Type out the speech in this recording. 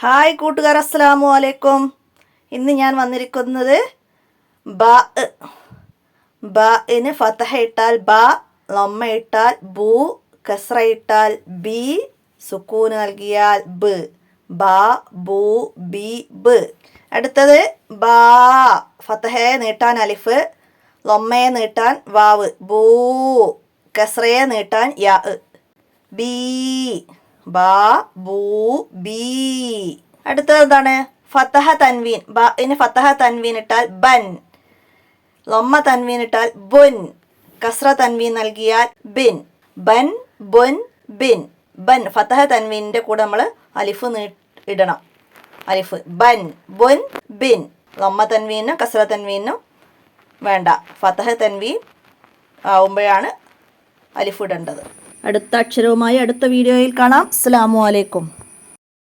Hi കൂട്ടുകാർ, അസ്സലാമു അലൈക്കും. ഇന്ന് ഞാൻ വന്നിരിക്കുന്നത് ബഇന് ഫതഹ ഇട്ടാൽ ബ, ലമ്മ ഇട്ടാൽ ബു, കസ്ര ഇട്ടാൽ ബി, സുക്കൂന് നൽകിയാൽ ബ്. ബ ബു ബി ബ്. അടുത്തത് ബാ, ഫതഹയെ നീട്ടാൻ അലിഫ്, ലമ്മയെ നീട്ടാൻ വാവ്, ബൂ, കസ്രയെ നീട്ടാൻ യാ, ബി. ബാ ബൂ ബി. അടുത്തത് എന്താണ്? ഫതഹ തൻവീൻ. ബഇന് ഫതഹ തൻവീൻ ഇട്ടാൽ ബൻ, ലമ്മ തൻവീൻ ഇട്ടാൽ ബുൻ, കസ്ര തൻവീൻ നൽകിയാൽ ബിൻ. ബൻ ബുൻ ബിൻ. ബൻ ഫതഹ തൻവീനിന്റെ കൂടെ നമ്മൾ അലിഫ് ഇടണം. അലിഫ് ബൻ ബുൻ ബിൻ. ലമ്മ തൻവീനും കസ്ര തൻവീനും വേണ്ട, ഫതഹ തൻവീൻ ആവുമ്പോഴാണ് അലിഫ് ഇടേണ്ടത്. അടുത്ത അക്ഷരവുമായി അടുത്ത വീഡിയോയിൽ കാണാം. അസ്സലാമു അലൈക്കും.